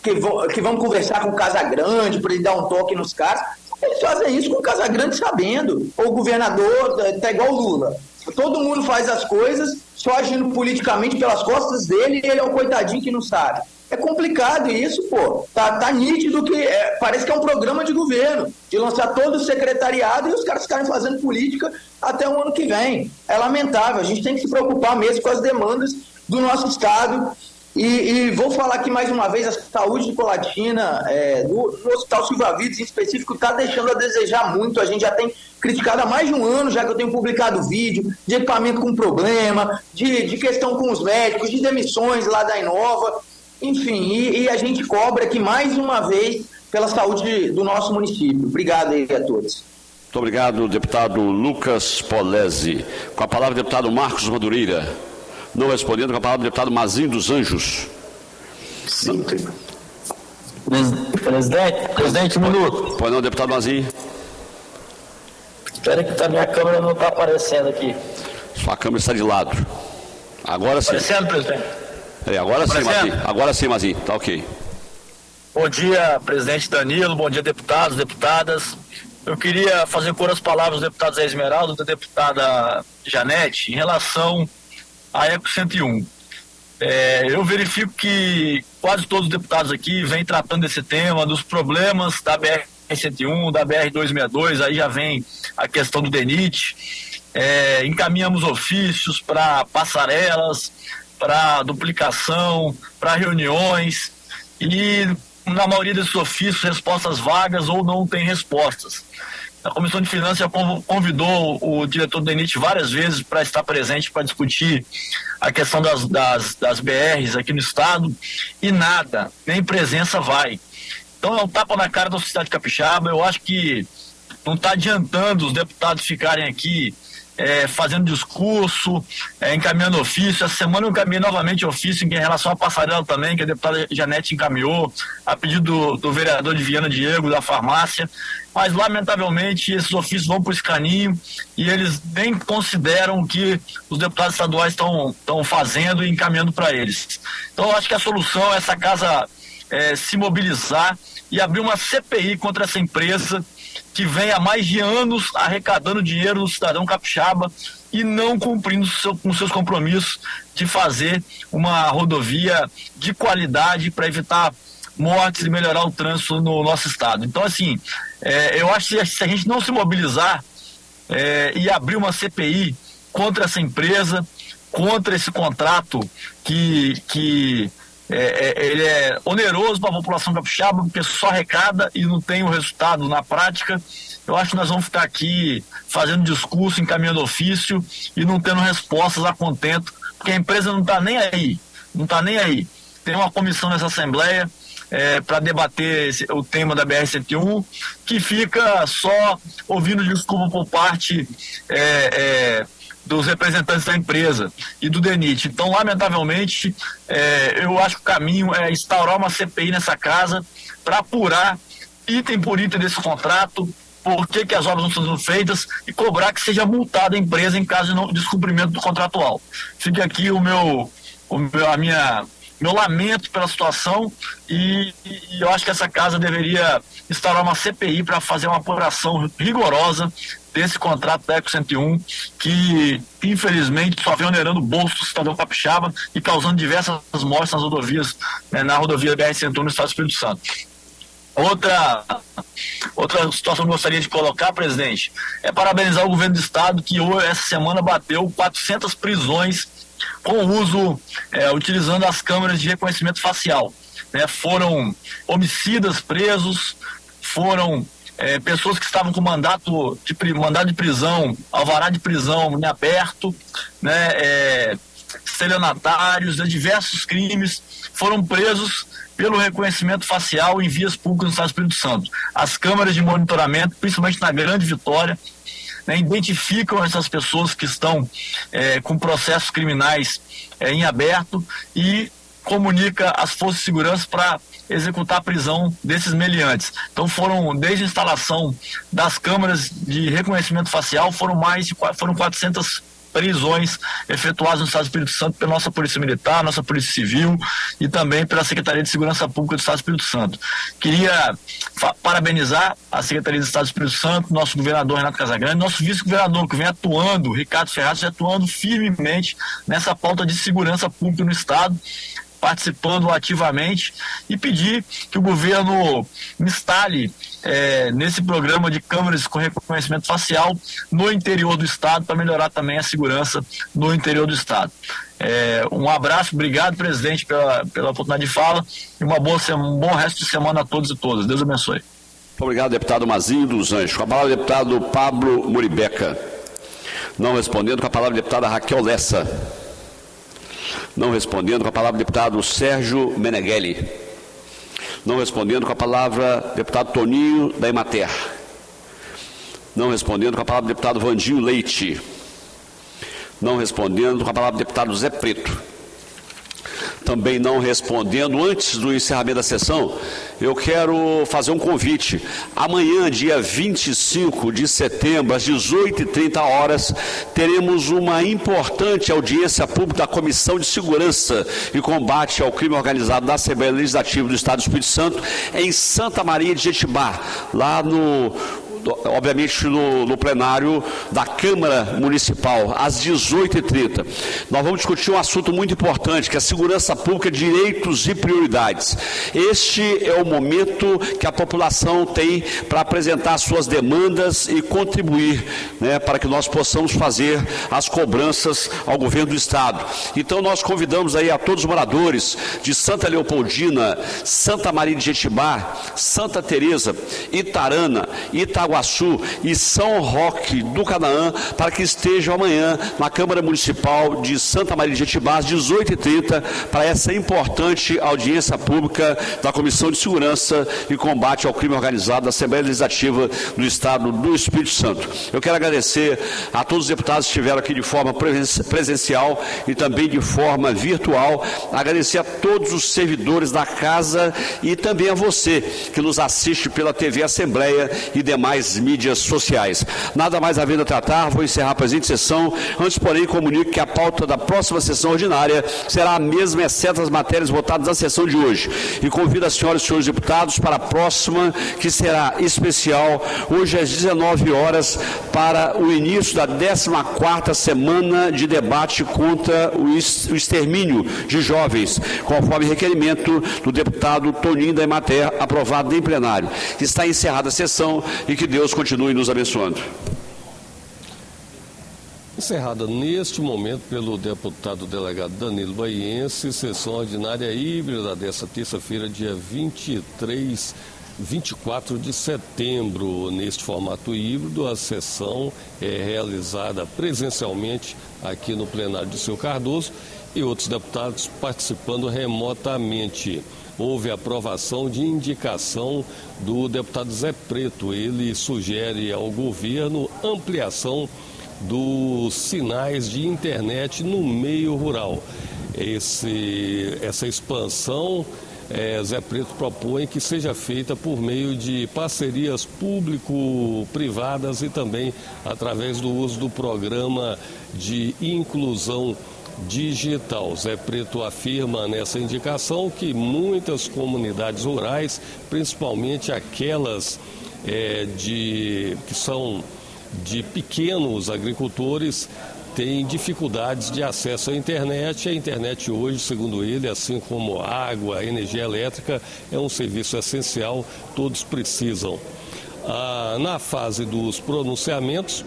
que vamos conversar com o Casagrande para ele dar um toque nos caras. Eles fazem isso com o Casagrande sabendo. Ou o governador, tá igual o Lula. todo mundo faz as coisas só agindo politicamente pelas costas dele e ele é um coitadinho que não sabe. É complicado isso, pô. Tá nítido que parece que é um programa de governo, de lançar todo o secretariado e os caras ficarem fazendo política até o ano que vem. É lamentável, a gente tem que se preocupar mesmo com as demandas do nosso Estado. E vou falar aqui mais uma vez, a saúde de Colatina, no Hospital Silva Vides em específico, está deixando a desejar muito. A gente já tem criticado há mais de um ano, já que eu tenho publicado vídeo de equipamento com problema, de questão com os médicos, de demissões lá da Inova. Enfim, e a gente cobra aqui mais uma vez pela saúde do nosso município. Obrigado aí a todos.
Muito obrigado, deputado Lucas Polezi. Com a palavra, deputado Marcos Madureira. Não respondendo, com a palavra, deputado Mazinho dos Anjos.
Sim. Presidente, um minuto.
Pois não, deputado Mazinho.
Espera que minha câmera não está aparecendo aqui.
Sua câmera está de lado. Agora sim.
Aparecendo, presidente.
Agora sim, Mazinho. Tá ok.
Bom dia, presidente Danilo. Bom dia, deputados, deputadas. Eu queria fazer cor às palavras do deputado Zé Esmeraldo, da deputada Janete, em relação à Eco 101. Eu verifico que quase todos os deputados aqui vêm tratando desse tema, dos problemas da BR-101, da BR-262, aí já vem a questão do DENIT. Encaminhamos ofícios para passarelas, para duplicação, para reuniões, e na maioria desses ofícios, respostas vagas ou não tem respostas. A Comissão de Finanças já convidou o diretor do DENIT várias vezes para estar presente para discutir a questão das BRs aqui no estado, e nada, nem presença vai. Então é um tapa na cara da sociedade capixaba. Eu acho que não está adiantando os deputados ficarem aqui fazendo discurso, encaminhando ofício. Essa semana eu encaminhei novamente ofício em relação à passarela também, que a deputada Janete encaminhou, a pedido do vereador de Viana Diego, da farmácia, mas lamentavelmente esses ofícios vão por esse caminho e eles nem consideram o que os deputados estaduais estão fazendo e encaminhando para eles. Então eu acho que a solução é essa casa se mobilizar e abrir uma CPI contra essa empresa que vem há mais de anos arrecadando dinheiro do cidadão capixaba e não cumprindo com seus compromissos de fazer uma rodovia de qualidade para evitar mortes e melhorar o trânsito no nosso estado. Então, assim, eu acho que se a gente não se mobilizar e abrir uma CPI contra essa empresa, contra esse contrato que ele é oneroso para a população capixaba, porque só arrecada e não tem o resultado na prática, eu acho que nós vamos ficar aqui fazendo discurso, encaminhando ofício e não tendo respostas a contento, porque a empresa não está nem aí, Tem uma comissão nessa Assembleia para debater o tema da BR-101, que fica só ouvindo desculpa por parte dos representantes da empresa e do DENIT. Então, lamentavelmente, eu acho que o caminho é instaurar uma CPI nessa casa para apurar item por item desse contrato, por que as obras não estão sendo feitas e cobrar que seja multada a empresa em caso de descumprimento do contratual. Fica aqui meu lamento pela situação e eu acho que essa casa deveria instaurar uma CPI para fazer uma apuração rigorosa desse contrato da Eco 101, que infelizmente só vem onerando o bolso do cidadão capixaba e causando diversas mortes nas rodovias, na rodovia BR-101 no estado do Espírito Santo. Outra situação que eu gostaria de colocar, presidente, é parabenizar o governo do estado, que essa semana bateu 400 prisões com uso, utilizando as câmeras de reconhecimento facial. Foram homicidas presos, foram pessoas que estavam com mandado de prisão, alvará de prisão em aberto, estelionatários, diversos crimes, foram presos pelo reconhecimento facial em vias públicas no estado do Espírito Santo. As câmeras de monitoramento, principalmente na Grande Vitória, identificam essas pessoas que estão com processos criminais em aberto e comunica às forças de segurança para executar a prisão desses meliantes. Então desde a instalação das câmeras de reconhecimento facial, foram 400 prisões efetuadas no Estado do Espírito Santo pela nossa Polícia Militar, nossa Polícia Civil e também pela Secretaria de Segurança Pública do Estado do Espírito Santo. Queria parabenizar a Secretaria do Estado do Espírito Santo, nosso governador Renato Casagrande, nosso vice-governador que vem atuando, Ricardo Ferraz, já atuando firmemente nessa pauta de segurança pública no Estado, participando ativamente, e pedir que o governo instale nesse programa de câmeras com reconhecimento facial no interior do Estado, para melhorar também a segurança no interior do Estado. Um abraço, obrigado, presidente, pela oportunidade de fala, e um bom resto de semana a todos e todas. Deus abençoe.
Muito obrigado, deputado Mazinho dos Anjos. Com a palavra, o deputado Pablo Muribeca. Não respondendo, com a palavra, a deputada Raquel Lessa. Não respondendo, com a palavra, o deputado Sérgio Meneghelli. Não respondendo, com a palavra, deputado Toninho da Emater. Não respondendo, com a palavra, deputado Vandinho Leite. Não respondendo, com a palavra, deputado Zé Preto. Também não respondendo. Antes do encerramento da sessão, eu quero fazer um convite. Amanhã, dia 25 de setembro, às 18h30, teremos uma importante audiência pública da Comissão de Segurança e Combate ao Crime Organizado da Assembleia Legislativa do Estado do Espírito Santo, em Santa Maria de Jetibá, lá obviamente no plenário da Câmara Municipal, às 18h30. Nós vamos discutir um assunto muito importante, que é a segurança pública, direitos e prioridades. Este é o momento que a população tem para apresentar suas demandas e contribuir, para que nós possamos fazer as cobranças ao governo do Estado. Então nós convidamos aí a todos os moradores de Santa Leopoldina, Santa Maria de Jetibá, Santa Teresa, Itarana, Itaguaçu e São Roque do Canaã, para que estejam amanhã na Câmara Municipal de Santa Maria de Jetibá, às 18h30, para essa importante audiência pública da Comissão de Segurança e Combate ao Crime Organizado da Assembleia Legislativa do Estado do Espírito Santo. Eu quero agradecer a todos os deputados que estiveram aqui de forma presencial e também de forma virtual, agradecer a todos os servidores da casa e também a você que nos assiste pela TV Assembleia e demais mídias sociais. Nada mais havendo a tratar, vou encerrar a presente sessão. Antes, porém, comunico que a pauta da próxima sessão ordinária será a mesma, exceto as matérias votadas na sessão de hoje. E convido as senhoras e senhores deputados para a próxima, que será especial, hoje às 19h, para o início da 14ª semana de debate contra o extermínio de jovens, conforme requerimento do deputado Toninho da Emater, aprovado em plenário. Está encerrada a sessão e que Deus continue nos abençoando.
Encerrada neste momento pelo deputado delegado Danilo Baiense, sessão ordinária híbrida desta terça-feira, dia 24 de setembro. Neste formato híbrido, a sessão é realizada presencialmente aqui no plenário de Seu Cardoso e outros deputados participando remotamente. Houve aprovação de indicação do deputado Zé Preto. Ele sugere ao governo ampliação dos sinais de internet no meio rural. Essa expansão, Zé Preto propõe que seja feita por meio de parcerias público-privadas e também através do uso do programa de inclusão digital. Zé Preto afirma nessa indicação que muitas comunidades rurais, principalmente aquelas que são de pequenos agricultores, têm dificuldades de acesso à internet. A internet hoje, segundo ele, assim como água, energia elétrica, é um serviço essencial, todos precisam. Na fase dos pronunciamentos,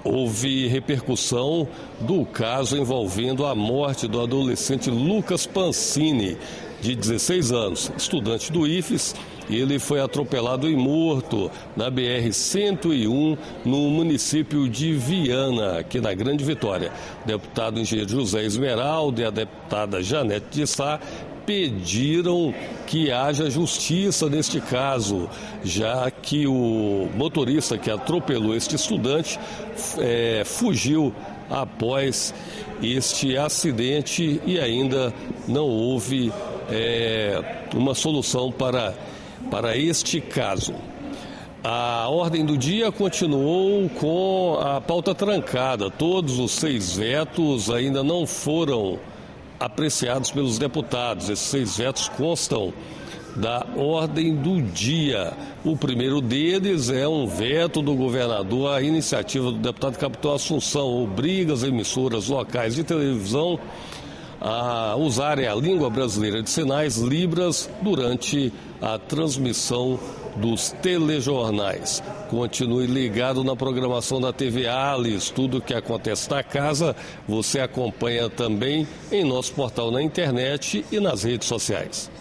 houve repercussão do caso envolvendo a morte do adolescente Lucas Pancini, de 16 anos, estudante do IFES. Ele foi atropelado e morto na BR-101, no município de Viana, aqui na Grande Vitória. O deputado engenheiro José Esmeralda e a deputada Janete de Sá pediram que haja justiça neste caso, já que o motorista que atropelou este estudante fugiu após este acidente e ainda não houve uma solução para este caso. A ordem do dia continuou com a pauta trancada. Todos os 6 vetos ainda não foram apreciados pelos deputados. Esses 6 vetos constam da ordem do dia. O primeiro deles é um veto do governador à iniciativa do deputado Capitão Assunção, obriga as emissoras locais de televisão a usarem a língua brasileira de sinais, Libras, durante a transmissão dos telejornais. Continue ligado na programação da TV Alice. Tudo o que acontece na casa você acompanha também em nosso portal na internet e nas redes sociais.